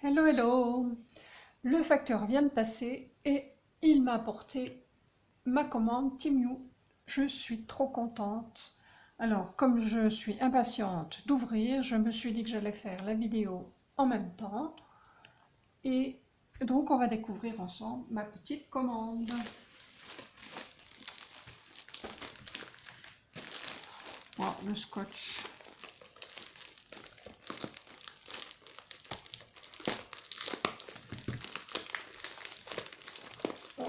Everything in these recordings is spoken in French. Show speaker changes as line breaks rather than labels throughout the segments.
Hello, hello! Le facteur vient de passer et il m'a apporté ma commande Temu. Je suis trop contente. Alors, comme je suis impatiente d'ouvrir, je me suis dit que j'allais faire la vidéo en même temps. Et donc, on va découvrir ensemble ma petite commande. Oh, le scotch. Wow.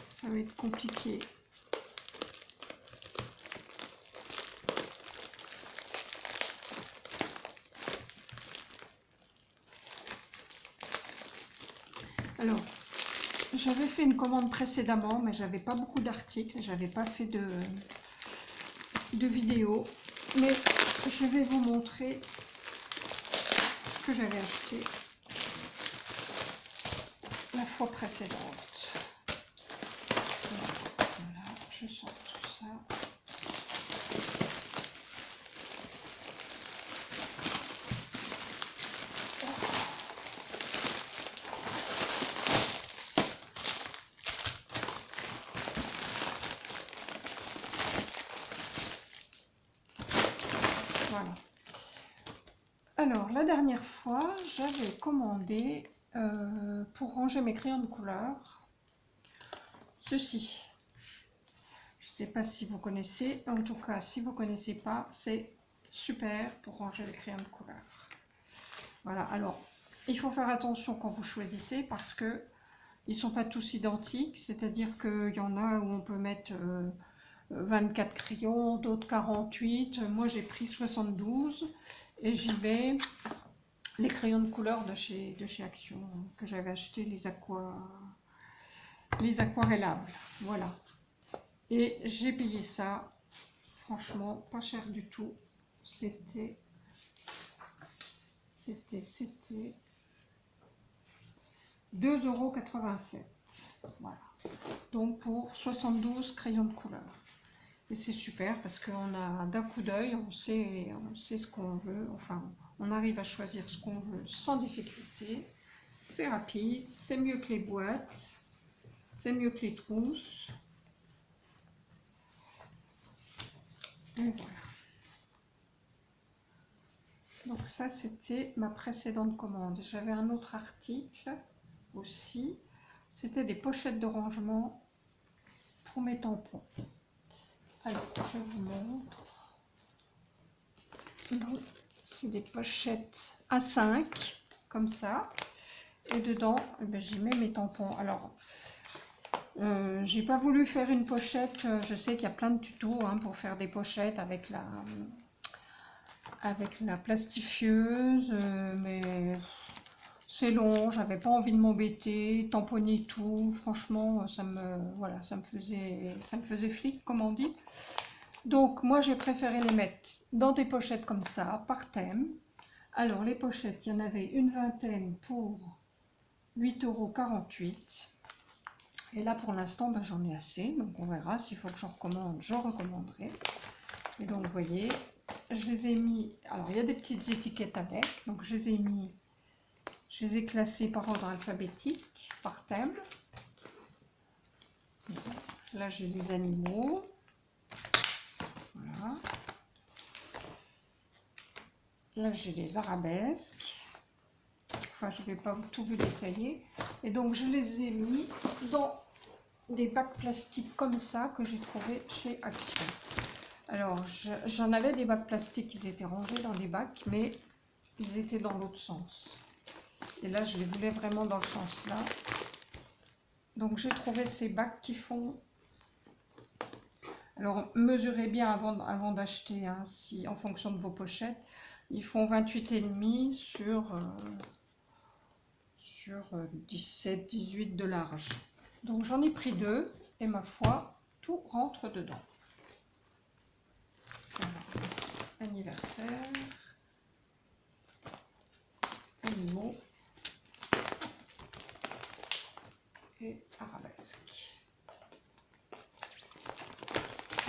Ça va être compliqué. Alors, j'avais fait une commande précédemment, mais j'avais pas beaucoup d'articles, j'avais pas fait de vidéo, mais je vais vous montrer ce que j'avais acheté la fois précédente. Voilà, je sors tout ça. Voilà. Alors, la dernière fois, j'avais commandé pour ranger mes crayons de couleur ceci. Je ne sais pas si vous connaissez, en tout cas, si vous ne connaissez pas, c'est super pour ranger les crayons de couleur. Voilà, alors, il faut faire attention quand vous choisissez parce que ils ne sont pas tous identiques, c'est-à-dire qu'il y en a où on peut mettre 24 crayons, d'autres 48. Moi, j'ai pris 72 et j'y vais les crayons de couleur de chez Action que j'avais acheté, les aquarellables. Voilà. Et j'ai payé ça, franchement, pas cher du tout. C'était 2,87 €. Voilà. Donc pour 72 crayons de couleur. Et c'est super parce qu'on a d'un coup d'œil, on sait ce qu'on veut. Enfin, on arrive à choisir ce qu'on veut sans difficulté. C'est rapide, c'est mieux que les boîtes, c'est mieux que les trousses. Et voilà. Donc ça, c'était ma précédente commande. J'avais un autre article aussi. C'était des pochettes de rangement pour mes tampons. Alors, je vous montre. Donc, c'est des pochettes A5, comme ça. Et dedans, j'y mets mes tampons. Alors, j'ai pas voulu faire une pochette. Je sais qu'il y a plein de tutos pour faire des pochettes avec la plastifieuse, mais c'est long, j'avais pas envie de m'embêter, tamponner tout, franchement, ça me faisait flic, comme on dit. Donc, moi, j'ai préféré les mettre dans des pochettes comme ça, par thème. Alors, les pochettes, il y en avait une vingtaine pour 8,48 €. Et là, pour l'instant, j'en ai assez, donc on verra. S'il faut que j'en recommande, j'en recommanderai. Et donc, vous voyez, je les ai mis... Alors, il y a des petites étiquettes avec, donc je les ai classées par ordre alphabétique, par thème. Là, j'ai les animaux. Voilà. Là, j'ai les arabesques. Enfin, je ne vais pas tout vous détailler. Et donc, je les ai mis dans des bacs plastiques comme ça que j'ai trouvé chez Action. Alors, j'en avais des bacs plastiques, ils étaient rangés dans des bacs, mais ils étaient dans l'autre sens. Et là, je les voulais vraiment dans le sens là. Donc, j'ai trouvé ces bacs qui font... Alors, mesurez bien avant d'acheter, si en fonction de vos pochettes. Ils font 28,5 sur 17-18 de large. Donc, j'en ai pris 2 et ma foi, tout rentre dedans. Alors, anniversaire, animaux et arabesque.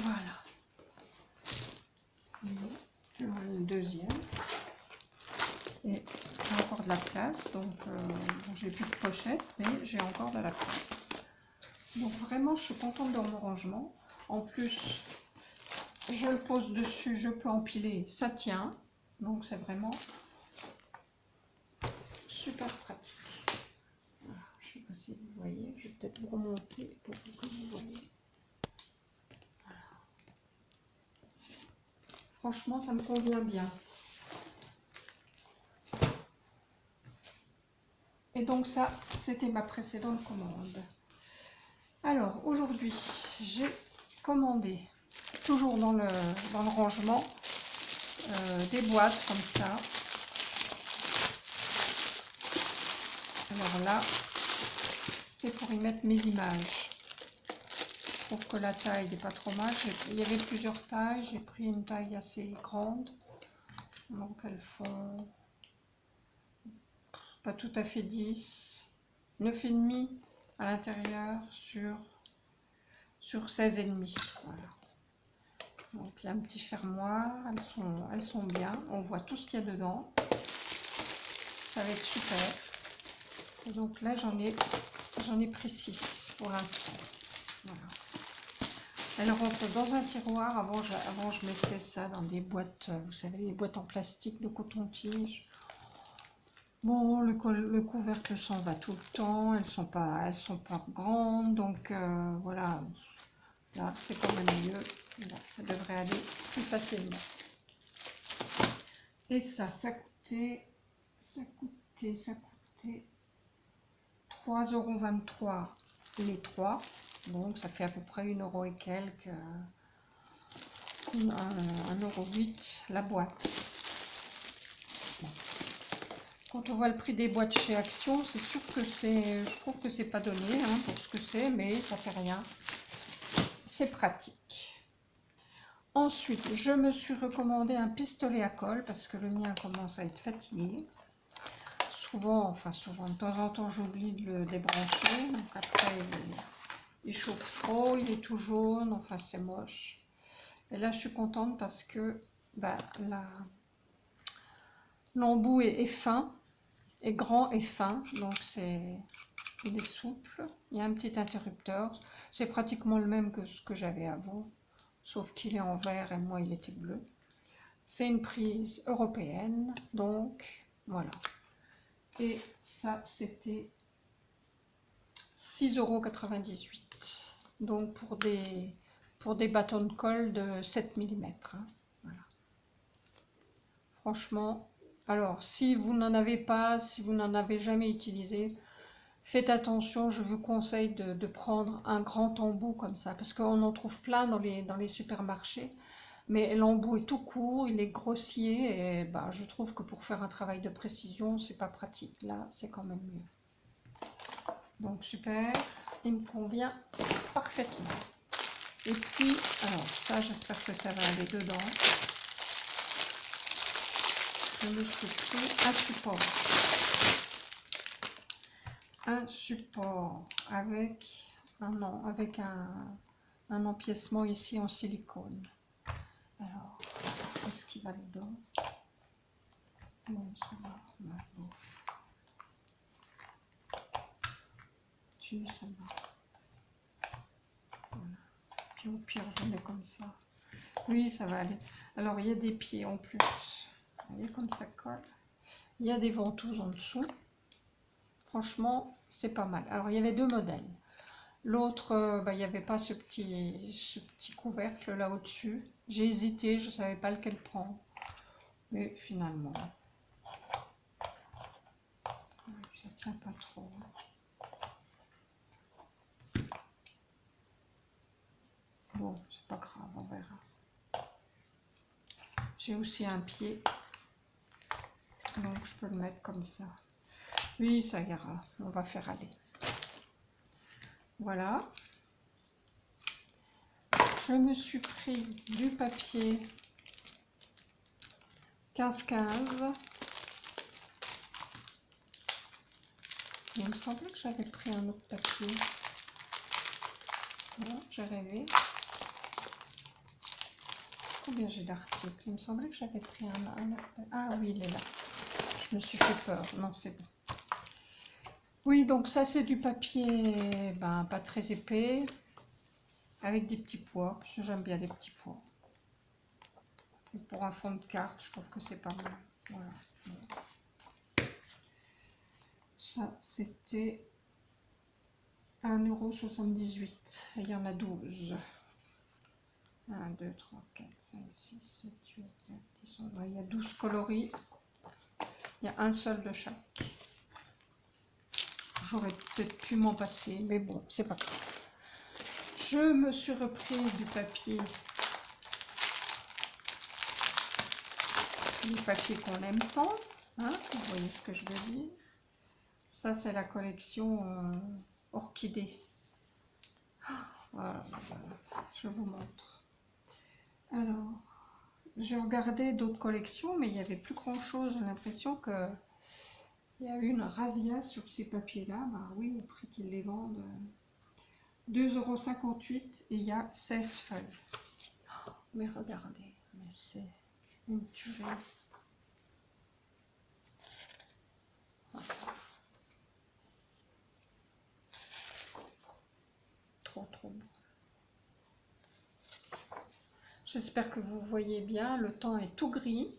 Voilà. Le deuxième. Et encore de la place, donc bon, j'ai plus de pochette, mais j'ai encore de la place. Donc vraiment, je suis contente de mon rangement. En plus, je le pose dessus, je peux empiler, ça tient. Donc c'est vraiment super pratique. Voilà, je ne sais pas si vous voyez, je vais peut-être vous remonter pour que vous voyez. Voilà. Franchement, ça me convient bien. Et donc ça, c'était ma précédente commande. Alors aujourd'hui, j'ai commandé, toujours dans le rangement, des boîtes comme ça. Alors là, c'est pour y mettre mes images. Je trouve que la taille n'est pas trop mal. Il y avait plusieurs tailles, j'ai pris une taille assez grande. Donc elles font pas tout à fait 10, 9,5 à l'intérieur sur 16,5. Voilà. Donc il y a un petit fermoir, elles sont bien, on voit tout ce qu'il y a dedans. Ça va être super. Et donc là j'en ai pris 6 pour l'instant. Voilà. Elle rentre dans un tiroir. Avant je mettais ça dans des boîtes, vous savez, les boîtes en plastique de coton-tige. Bon, le couvercle s'en va tout le temps, elles sont pas grandes, donc voilà. Là, c'est quand même mieux. Là, ça devrait aller plus facilement. Et ça coûtait 3,23 € les 3. Donc, ça fait à peu près 1 € et quelques, 1,08 € la boîte. Bon. Quand on voit le prix des boîtes chez Action, c'est sûr que je trouve que c'est pas donné hein, pour ce que c'est, mais ça fait rien. C'est pratique. Ensuite, je me suis recommandé un pistolet à colle parce que le mien commence à être fatigué. Souvent, de temps en temps, j'oublie de le débrancher. Donc après, il chauffe trop, il est tout jaune, enfin c'est moche. Et là, je suis contente parce que l'embout est fin, est grand et fin, donc il est souple. Il y a un petit interrupteur, c'est pratiquement le même que ce que j'avais avant, sauf qu'il est en vert et moi il était bleu. C'est une prise européenne, donc voilà. Et ça, c'était 6,98 €. Donc pour des bâtons de colle de 7 mm. Hein, voilà. Franchement, alors si vous n'en avez pas, si vous n'en avez jamais utilisé, faites attention, je vous conseille de prendre un grand embout comme ça, parce qu'on en trouve plein dans les supermarchés, mais l'embout est tout court, il est grossier, et je trouve que pour faire un travail de précision, c'est pas pratique. Là, c'est quand même mieux. Donc super, il me convient parfaitement. Et puis, alors ça, j'espère que ça va aller dedans. Je me suis pris un support avec un empiècement ici en silicone. Alors, qu'est-ce qui va dedans? Bon, ça va, bof. Tu, ça va. Voilà. Puis au pire, je mets comme ça. Oui, ça va aller. Alors, il y a des pieds en plus. Vous voyez comme ça colle. Il y a des ventouses en dessous. Franchement, c'est pas mal. Alors, il y avait deux modèles. L'autre, il n'y avait pas ce petit couvercle là au-dessus. J'ai hésité, je ne savais pas lequel prendre. Mais finalement, ça tient pas trop. Bon, c'est pas grave, on verra. J'ai aussi un pied, donc je peux le mettre comme ça. Oui, ça ira, on va faire aller. Voilà. Je me suis pris du papier 15-15. Il me semblait que j'avais pris un autre papier. Non, j'ai rêvé. Combien j'ai d'articles? Il me semblait que j'avais pris un autre papier. Ah oui, il est là. Je Je me suis fait peur. Non, c'est bon. Oui, donc ça c'est du papier pas très épais, avec des petits pois, parce que j'aime bien les petits pois. Et pour un fond de carte, je trouve que c'est pas mal. Voilà. Ça, c'était 1,78 €. Et il y en a 12. 1, 2, 3, 4, 5, 6, 7, 8, 9, 10, 11. Il y a 12 coloris. Il y a un seul de chaque. J'aurais peut-être pu m'en passer, mais bon, c'est pas grave. Je me suis repris du papier qu'on aime tant, hein, vous voyez ce que je veux dire. Ça c'est la collection orchidée. Voilà, je vous montre. Alors, j'ai regardé d'autres collections, mais il n'y avait plus grand chose. J'ai l'impression que il y a eu une razzia sur ces papiers-là. Bah oui, au prix qu'ils les vendent, 2,58 € et il y a 16 feuilles. Mais regardez, mais c'est une tuerie. Trop beau. J'espère que vous voyez bien, le temps est tout gris.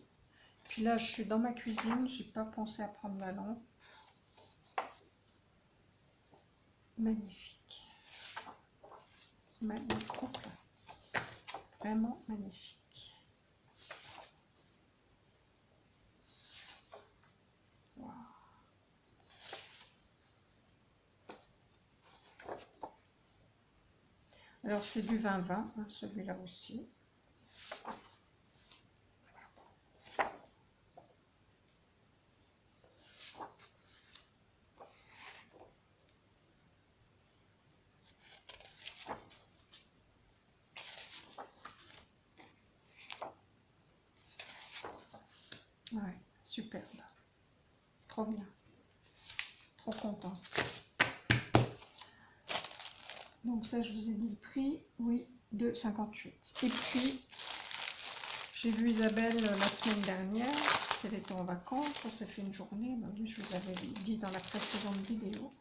Puis là, je suis dans ma cuisine, j'ai pas pensé à prendre la lampe. Magnifique. Magnifique. Vraiment magnifique. Wow. Alors c'est du 20-20, hein, celui-là aussi. Ouais, superbe. Trop bien. Trop content. Donc ça, je vous ai dit le prix, oui, de 58. Et puis, j'ai vu Isabelle la semaine dernière, parce qu'elle était en vacances, on s'est fait une journée, bah oui, je vous avais dit dans la précédente vidéo.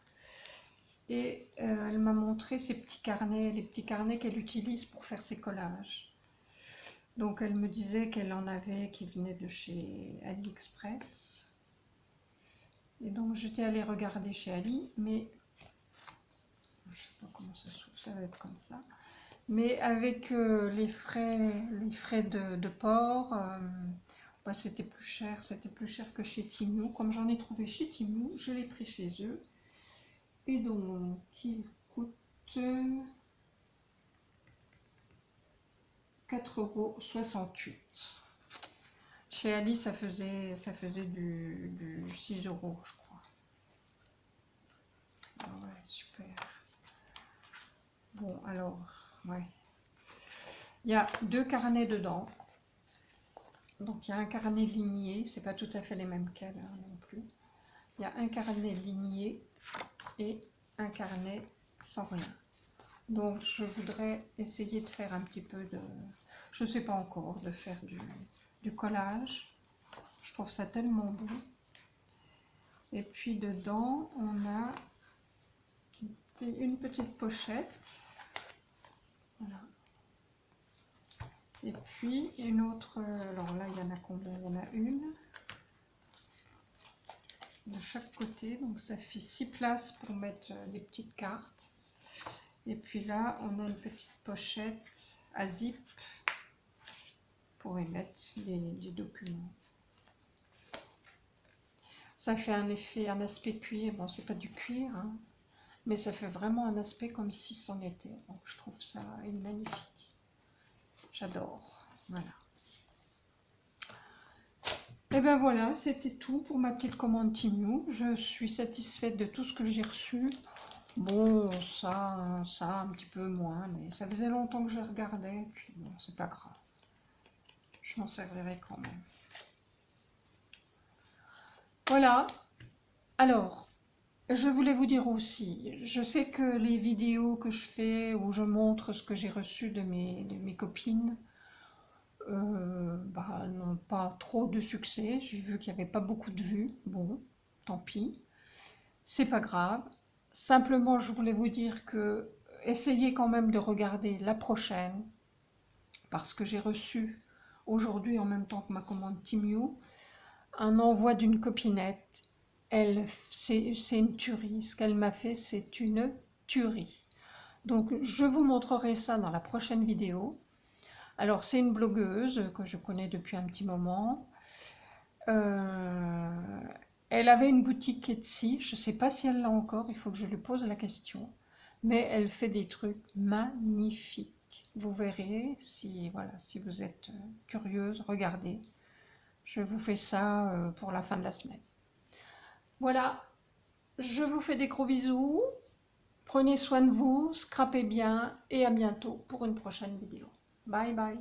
Et elle m'a montré ses petits carnets, les petits carnets qu'elle utilise pour faire ses collages. Donc elle me disait qu'elle en avait qui venaient de chez AliExpress. Et donc j'étais allée regarder chez Ali, mais je ne sais pas comment ça s'ouvre, ça va être comme ça. Mais avec les frais de port, c'était plus cher que chez Temu. Comme j'en ai trouvé chez Temu, je l'ai pris chez eux. Et donc, il coûte 4,68 €. Chez Ali, ça faisait du 6 €, je crois. Ah ouais, super. Bon, alors, ouais. Il y a 2 carnets dedans. Donc, il y a un carnet ligné. C'est pas tout à fait les mêmes qu'elle non plus. Il y a un carnet ligné et un carnet sans rien. Donc, je voudrais essayer de faire un petit peu de... Je ne sais pas encore, de faire du collage. Je trouve ça tellement beau. Et puis, dedans, on a une petite pochette. Voilà. Et puis, une autre... Alors là, il y en a combien? Il y en a une de chaque côté. Donc, ça fait 6 places pour mettre les petites cartes. Et puis là, on a une petite pochette à zip pour y mettre des documents. Ça fait un aspect cuir. Bon, c'est pas du cuir, hein, mais ça fait vraiment un aspect comme si c'en était. Donc, je trouve ça magnifique. J'adore. Voilà. Et ben voilà, c'était tout pour ma petite commande Temu. Je suis satisfaite de tout ce que j'ai reçu. Bon, ça un petit peu moins, mais ça faisait longtemps que je regardais, puis bon, c'est pas grave. Je m'en servirai quand même. Voilà. Alors, je voulais vous dire aussi, je sais que les vidéos que je fais où je montre ce que j'ai reçu de mes copines, n'ont pas trop de succès. J'ai vu qu'il n'y avait pas beaucoup de vues. Bon, tant pis. C'est pas grave. Simplement, je voulais vous dire que essayez quand même de regarder la prochaine, parce que j'ai reçu aujourd'hui, en même temps que ma commande Timiu, un envoi d'une copinette. C'est une tuerie. Ce qu'elle m'a fait, c'est une tuerie. Donc, je vous montrerai ça dans la prochaine vidéo. Alors, c'est une blogueuse que je connais depuis un petit moment. Elle avait une boutique Etsy. Je ne sais pas si elle l'a encore. Il faut que je lui pose la question. Mais elle fait des trucs magnifiques. Vous verrez, si, voilà, si vous êtes curieuse, regardez. Je vous fais ça pour la fin de la semaine. Voilà, je vous fais des gros bisous. Prenez soin de vous, scrapez bien et à bientôt pour une prochaine vidéo. Bye bye.